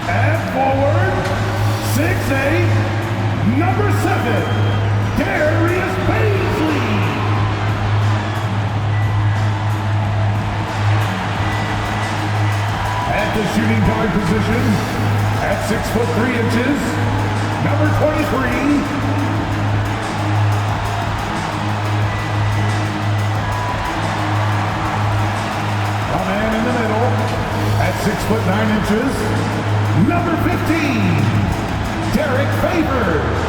And forward, 6'8", number 7, Darius Baisley. At the shooting guard position, at 6'3", number 23, a man in the middle, at 6'9", number 15, Derek Favors.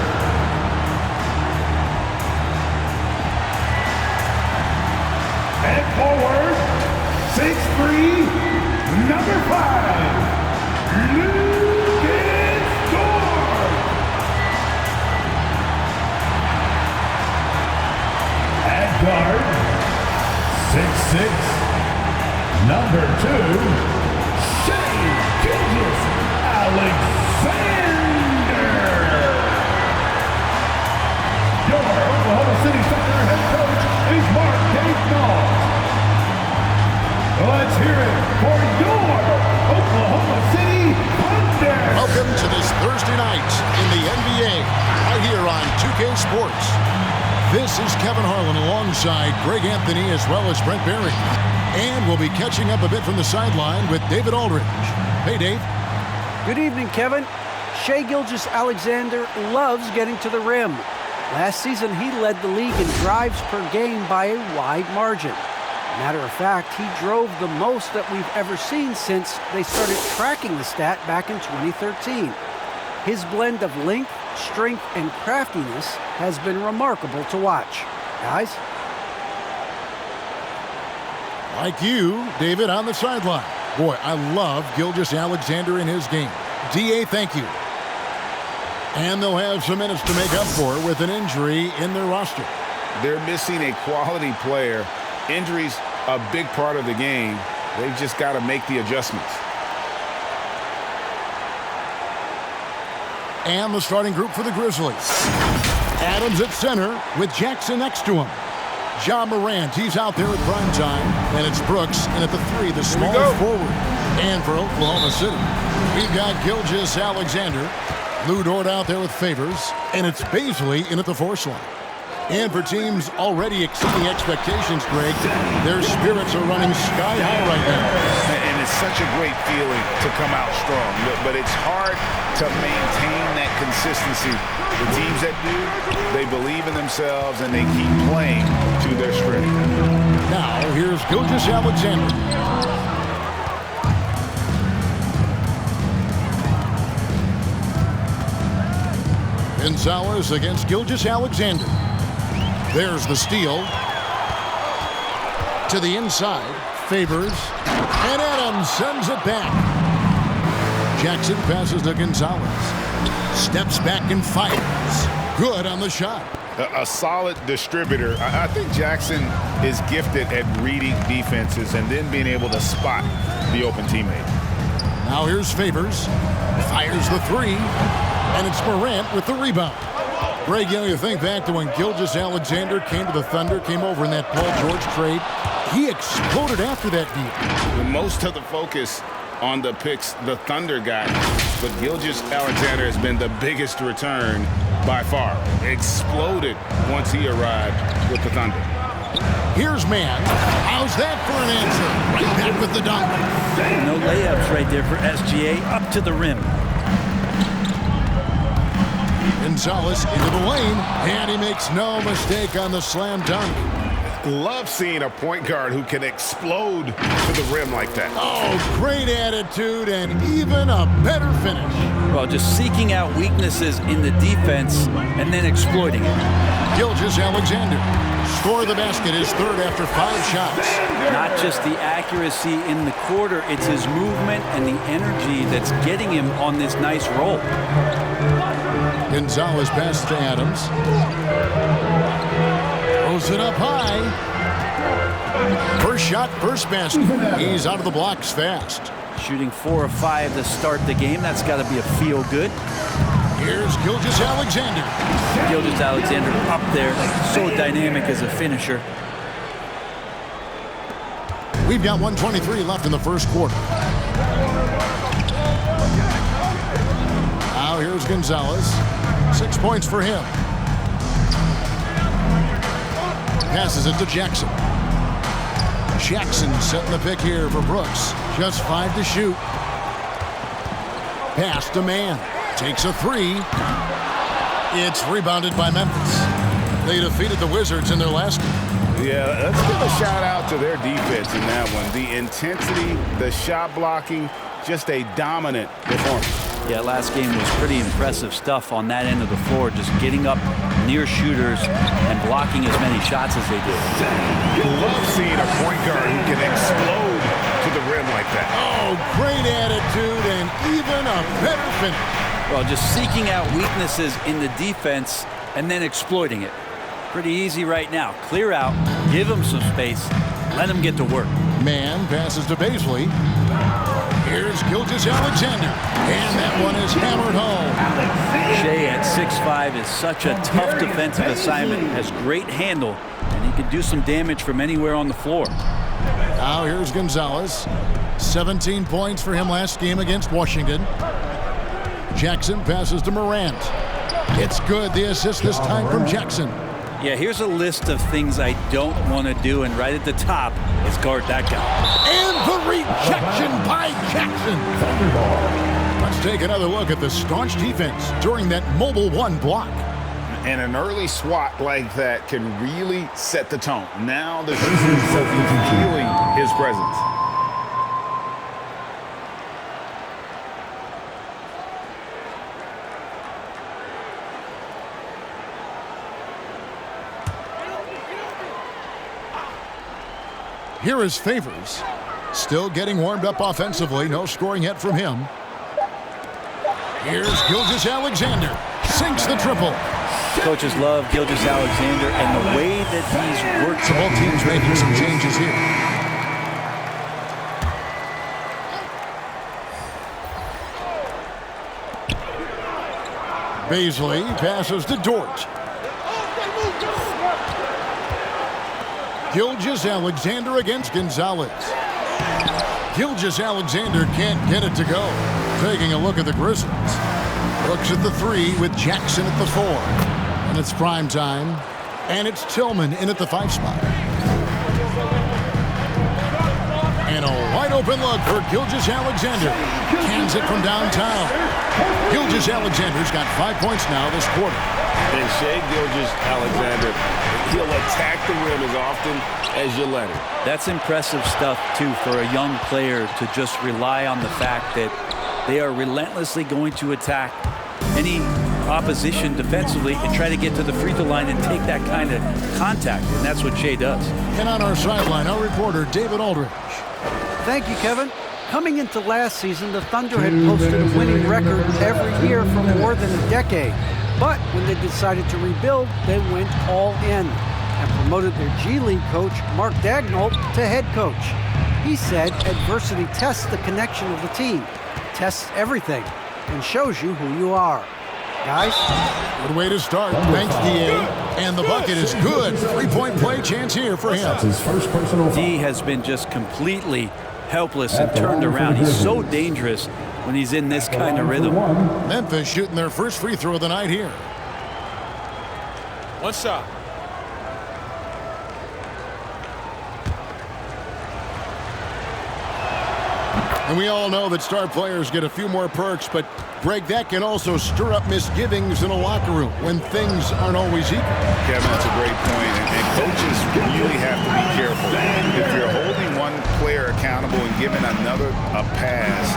And forward, 6'3", number 5, Lucas Dort. At guard, 6'6", number 2, Shai Gilgeous-Alexander. Your Oklahoma City Thunder head coach is Mark Daigneault. Let's hear it for your Oklahoma City Thunder. Welcome to this Thursday night in the NBA, right here on 2K Sports. This is Kevin Harlan alongside Greg Anthony as well as Brent Barry. And we'll be catching up a bit from the sideline with David Aldridge. Hey, Dave. Good evening, Kevin. Shai Gilgeous-Alexander loves getting to the rim. Last season, he led the league in drives per game by a wide margin. Matter of fact, he drove the most that we've ever seen since they started tracking the stat back in 2013. His blend of length, strength, and craftiness has been remarkable to watch. Guys? Like you, David, on the sideline. Boy, I love Gilgeous-Alexander in his game. D.A., thank you. And they'll have some minutes to make up for with an injury in their roster. They're missing a quality player. Injuries, a big part of the game. They've just got to make the adjustments. And the starting group for the Grizzlies. Adams at center with Jackson next to him. Ja Morant, he's out there at prime time. And it's Brooks in at the 3, the small forward. And for Oklahoma City, we've got Gilgeous-Alexander. Lou Dort out there with Favors. And it's Baisley in at the 4 slot. And for teams already exceeding expectations, Greg, their spirits are running sky high right now. And it's such a great feeling to come out strong. But it's hard to maintain that consistency. The teams that do, they believe in themselves and they keep playing to their strength. Now, here's Gilgeous-Alexander. Gonzalez against Gilgeous-Alexander. There's the steal. To the inside. Favors. And Adams sends it back. Jackson passes to Gonzalez. Steps back and fires. Good on the shot. A solid distributor. I think Jackson is gifted at reading defenses and then being able to spot the open teammate. Now here's Favors. Fires the 3. And it's Morant with the rebound. Greg, you think back to when Gilgeous-Alexander came to the Thunder, came over in that Paul George trade. He exploded after that deal. Most of the focus on the picks the Thunder got, but Gilgeous-Alexander has been the biggest return by far. Exploded once he arrived with the Thunder. Here's Mann. How's that for an answer? Right back with the dunk. No layups right there for SGA up to the rim. Gonzalez into the lane, and he makes no mistake on the slam dunk. Love seeing a point guard who can explode to the rim like that. Oh, great attitude and even a better finish. Well, just seeking out weaknesses in the defense and then exploiting it. Gilgeous-Alexander. Score the basket, his 3rd after 5 shots. Not just the accuracy in the quarter, it's his movement and the energy that's getting him on this nice roll. Gonzalez passes to Adams. Throws it up high. First shot, first basket. He's out of the blocks fast. Shooting 4 of 5 to start the game. That's got to be a feel good. Here's Gilgeous-Alexander. Gilgeous-Alexander up there, so dynamic as a finisher. We've got 1:23 left in the first quarter. Gonzalez. 6 points for him. Passes it to Jackson. Jackson setting the pick here for Brooks. Just 5 to shoot. Pass to Mann. Takes a 3. It's rebounded by Memphis. They defeated the Wizards in their last game. Yeah, let's give a shout out to their defense in that one. The intensity, the shot blocking, just a dominant performance. Yeah, last game was pretty impressive stuff on that end of the floor, just getting up near shooters and blocking as many shots as they did. You love seeing a point guard who can explode to the rim like that. Oh, great attitude and even a better finish. Well, just seeking out weaknesses in the defense and then exploiting it. Pretty easy right now. Clear out, give him some space, let him get to work. Mann passes to Bazley. Here's Gilgeous-Alexander, and that one is hammered home. Shea at 6'5" is such a tough defensive assignment. Has great handle, and he can do some damage from anywhere on the floor. Now here's Gonzalez. 17 points for him last game against Washington. Jackson passes to Morant. It's good. The assist this time from Jackson. Yeah, here's a list of things I don't want to do, and right at the top is guard that guy. And the rejection by Jackson. Let's take another look at the staunch defense during that Mobile One block. And an early swat like that can really set the tone. Now the defense is feeling his presence. Here is Favors. Still getting warmed up offensively. No scoring yet from him. Here's Gilgeous-Alexander. Sinks the triple. Coaches love Gilgeous-Alexander and the way that he's worked. Both teams making some changes here. Bazley passes to Dort. Gilgeous-Alexander against Gonzalez. Gilgeous-Alexander can't get it to go. Taking a look at the Grizzlies. Looks at the 3 with Jackson at the 4. And it's prime time. And it's Tillman in at the 5 spot. And a wide open look for Gilgeous-Alexander. Cans it from downtown. Gilgeous-Alexander's got 5 points now this quarter. And Shea Gilgeous-Alexander, he'll attack the rim as often as you let him. That's impressive stuff, too, for a young player to just rely on the fact that they are relentlessly going to attack any opposition defensively and try to get to the free throw line and take that kind of contact. And that's what Shea does. And on our sideline, our reporter, David Aldridge. Thank you, Kevin. Coming into last season, the Thunder had posted a winning record every year for more than a decade. But when they decided to rebuild, they went all in and promoted their G League coach, Mark Daigneault, to head coach. He said adversity tests the connection of the team, tests everything, and shows you who you are. Guys? Good way to start. Thanks, D.A. And the bucket is good. 3-point play chance here for him. His first personal D has been just completely helpless and turned around. He's so dangerous when he's in this kind of rhythm. Memphis shooting their first free throw of the night here. One shot. And we all know that star players get a few more perks, but Greg, that can also stir up misgivings in a locker room when things aren't always equal. Kevin, that's a great point, and coaches really have to be careful. If you're holding one player accountable and giving another a pass,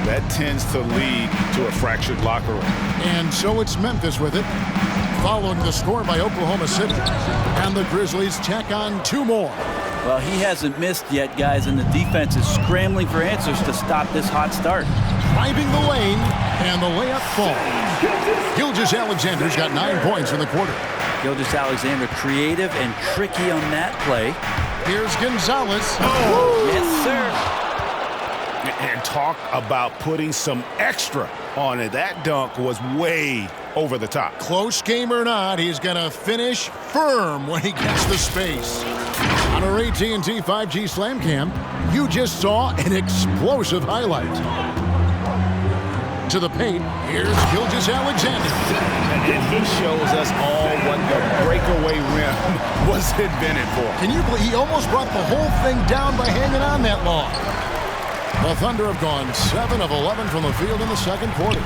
that tends to lead to a fractured locker room. And so it's Memphis with it, following the score by Oklahoma City. And the Grizzlies tack on 2 more. Well, he hasn't missed yet, guys, and the defense is scrambling for answers to stop this hot start. Driving the lane, and the layup falls. Gilgeous-Alexander's got 9 points in the quarter. Gilgeous-Alexander creative and tricky on that play. Here's Gonzalez. Yes, sir. And talk about putting some extra on it. That dunk was way over the top. Close game or not, he's going to finish firm when he gets the space. On our AT&T 5G Slam Cam, you just saw an explosive highlight. into the paint. Here's Gilgeous-Alexander. And he shows us all what the breakaway rim was invented for. Can you believe he almost brought the whole thing down by hanging on that long? The Thunder have gone 7 of 11 from the field in the second quarter.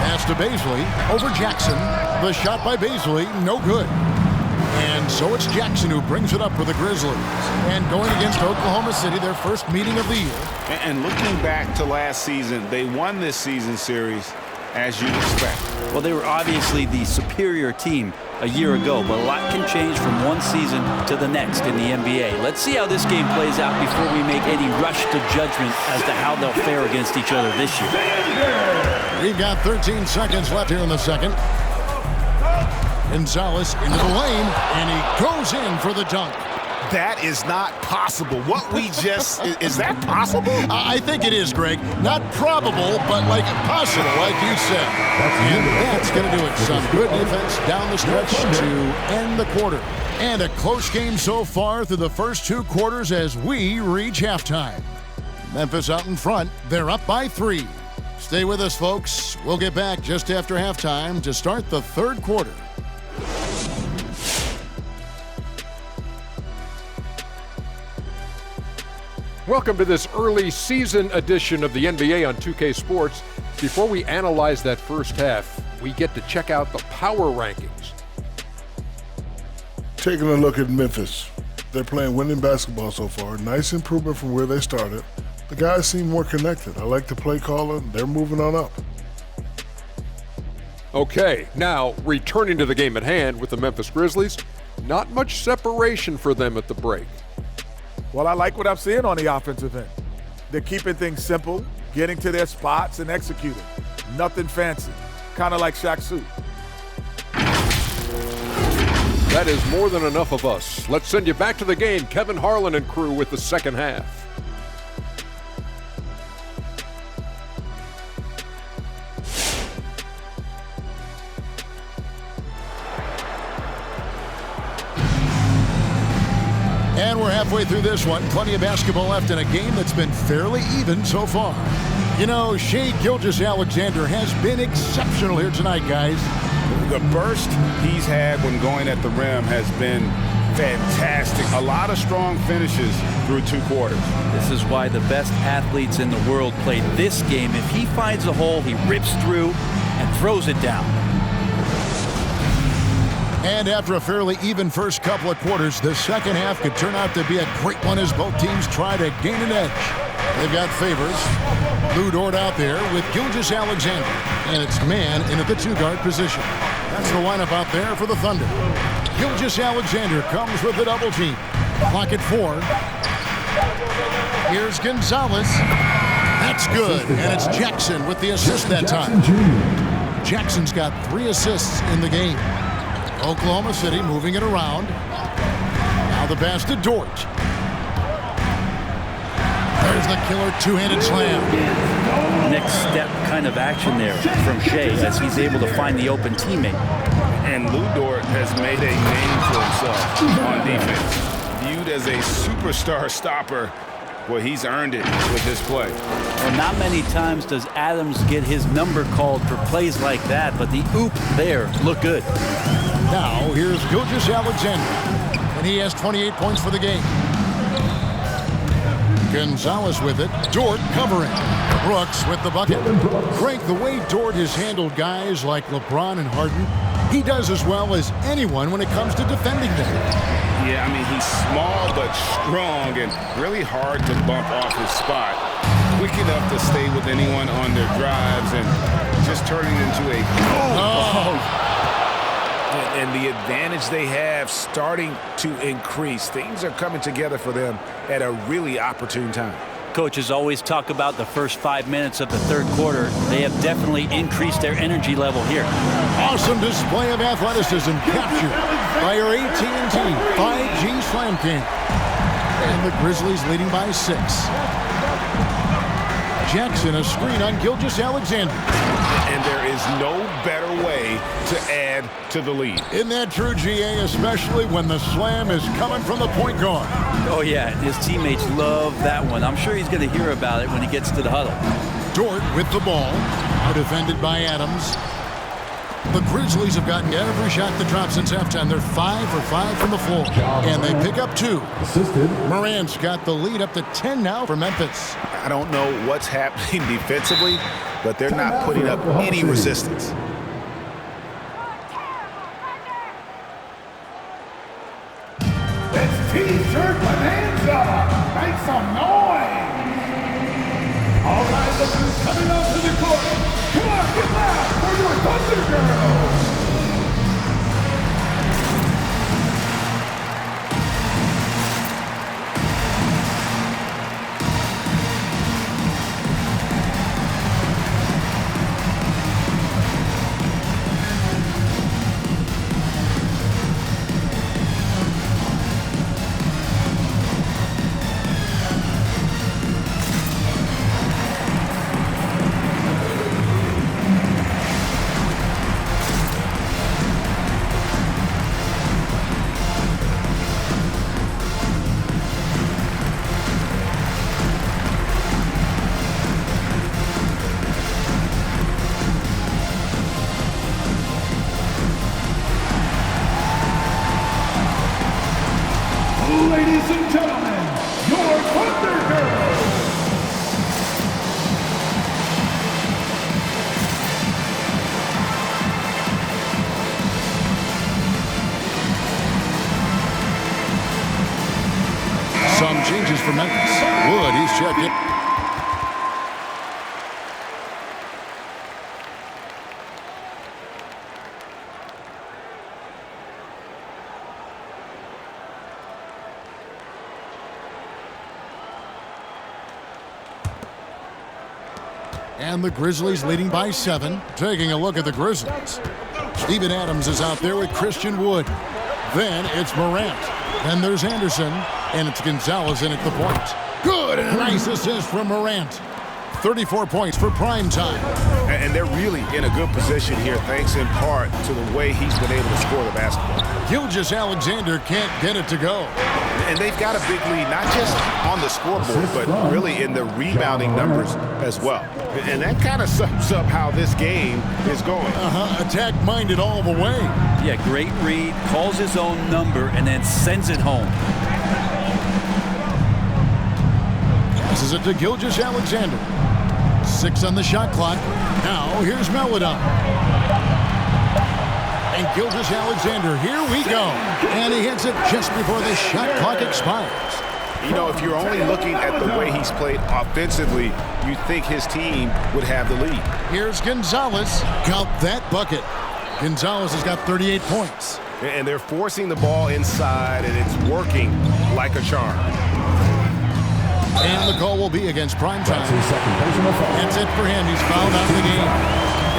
Pass to Bazley over Jackson. The shot by Bazley, no good. And so it's Jackson who brings it up for the Grizzlies. And going against Oklahoma City, their first meeting of the year. And looking back to last season, they won this season series as you'd expect. Well, they were obviously the superior team a year ago, but a lot can change from one season to the next in the NBA. Let's see how this game plays out before we make any rush to judgment as to how they'll fare against each other this year. We've got 13 seconds left here in the second. Gonzalez into the lane, and he goes in for the dunk. That is not possible. What we just, is that possible? I think it is, Greg. Not probable, but like possible, like you said. And that's going to do it. Some good defense down the stretch to end the quarter. And a close game so far through the first 2 quarters as we reach halftime. Memphis out in front. They're up by 3. Stay with us, folks. We'll get back just after halftime to start the third quarter. Welcome to this early season edition of the NBA on 2K Sports. Before we analyze that first half, we get to check out the power rankings. Taking a look at Memphis. They're playing winning basketball so far. Nice improvement from where they started. The guys seem more connected. I like the play caller. They're moving on up. Okay, now returning to the game at hand with the Memphis Grizzlies. Not much separation for them at the break. Well, I like what I'm seeing on the offensive end. They're keeping things simple, getting to their spots and executing. Nothing fancy, kind of like Shaq Suit. That is more than enough of us. Let's send you back to the game. Kevin Harlan and crew with the second half. And we're halfway through this one. Plenty of basketball left in a game that's been fairly even so far. You know, Shai Gilgeous-Alexander has been exceptional here tonight, guys. The burst he's had when going at the rim has been fantastic. A lot of strong finishes through 2 quarters. This is why the best athletes in the world play this game. If he finds a hole, he rips through and throws it down. And after a fairly even first couple of quarters, the second half could turn out to be a great one as both teams try to gain an edge. They've got Favors, Lou Dort out there with Gilgeous-Alexander, and it's man in at the 2-guard position. That's the lineup out there for the Thunder. Gilgeous-Alexander comes with the double team. Clock at 4. Here's Gonzalez. That's good, and it's Jackson with the assist that time. Jackson's got 3 assists in the game. Oklahoma City moving it around. Now the pass to Dort. There's the killer 2-handed slam. Next step kind of action there from Shai as he's able to find the open teammate. And Lou Dort has made a name for himself on defense. Viewed as a superstar stopper. Well, he's earned it with this play. Well, not many times does Adams get his number called for plays like that, but the oop there looked good. Now, here's Gilgeous-Alexander, and he has 28 points for the game. Gonzalez with it. Dort covering. Brooks with the bucket. Frank, the way Dort has handled guys like LeBron and Harden, he does as well as anyone when it comes to defending them. Yeah, I mean, he's small but strong and really hard to bump off his spot. Quick enough to stay with anyone on their drives and just turning into a... And the advantage they have starting to increase. Things are coming together for them at a really opportune time. Coaches always talk about the first 5 minutes of the third quarter. They have definitely increased their energy level here. Awesome display of athleticism captured by our AT&T 5G Slam King. And the Grizzlies leading by 6. Jackson, a screen on Gilgeous-Alexander. And there is no better way to add to the lead. Isn't that true, GA, especially when the slam is coming from the point guard? Oh, yeah, his teammates love that one. I'm sure he's going to hear about it when he gets to the huddle. Dort with the ball. Now defended by Adams. The Grizzlies have gotten every shot that dropped since halftime. They're 5 for 5 from the floor. And they pick up 2. Morant's got the lead up to 10 now for Memphis. I don't know what's happening defensively, but they're not putting up any resistance. It's T-shirt Bonanza. Make some noise. All right, look who's coming up to the court. Come on, get loud for your Thunder Girls. Ladies and gentlemen, your Thunder Girls. Some changes for Memphis. Wood, he's checked it. And the Grizzlies leading by 7. Taking a look at the Grizzlies. Steven Adams is out there with Christian Wood. Then it's Morant. Then there's Anderson. And it's Gonzalez in at the point. Good. Nice assist from Morant. 34 points for prime time. And they're really in a good position here, thanks in part to the way he's been able to score the basketball. Gilgeous-Alexander can't get it to go. And they've got a big lead, not just on the scoreboard, but really in the rebounding numbers as well. And that kind of sums up how this game is going. Attack-minded all the way. Yeah, great read, calls his own number, and then sends it home. Passes it to Gilgeous-Alexander. 6 on the shot clock. Now here's Melodon. And Gilgeous-Alexander, here we go. And he hits it just before the shot clock expires. You know, if you're only looking at the way he's played offensively, you think his team would have the lead. Here's Gonzalez. Count that bucket. Gonzalez has got 38 points. And they're forcing the ball inside, and it's working like a charm. And the call will be against Primetime. That's it for him. He's fouled out of the game.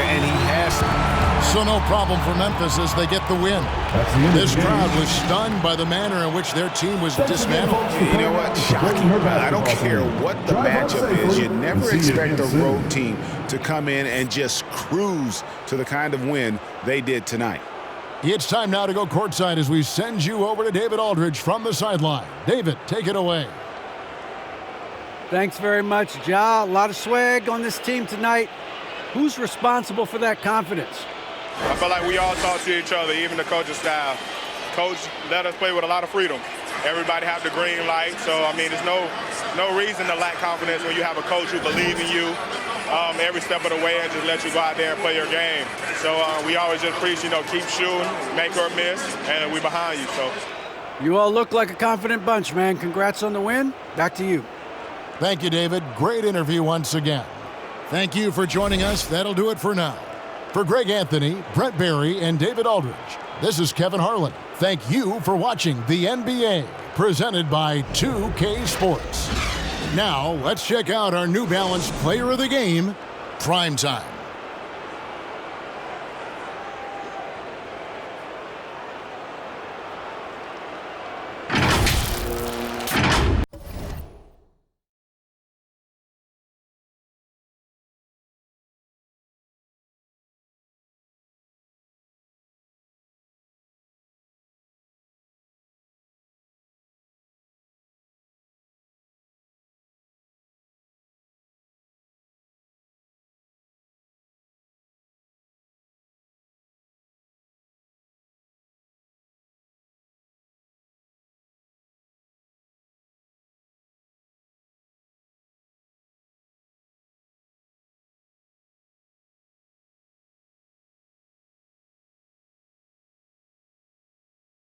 And he has to. So no problem for Memphis as they get the win. This crowd was stunned by the manner in which their team was dismantled. You know what? Shocking. I don't care what the matchup is. You never expect a road team to come in and just cruise to the kind of win they did tonight. It's time now to go courtside as we send you over to David Aldridge from the sideline. David, take it away. Thanks very much, Ja. A lot of swag on this team tonight. Who's responsible for that confidence? I feel like we all talk to each other, even the coaching staff. Coach let us play with a lot of freedom. Everybody have the green light, so I mean, there's no reason to lack confidence when you have a coach who believes in you every step of the way and just let you go out there and play your game. So we always just preach, keep shooting, make or miss, and we behind you. So you all look like a confident bunch, man. Congrats on the win. Back to you. Thank you, David. Great interview once again. Thank you for joining us. That'll do it for now. For Greg Anthony, Brent Barry, and David Aldridge, this is Kevin Harlan. Thank you for watching the NBA, presented by 2K Sports. Now, let's check out our New Balance Player of the Game, Primetime.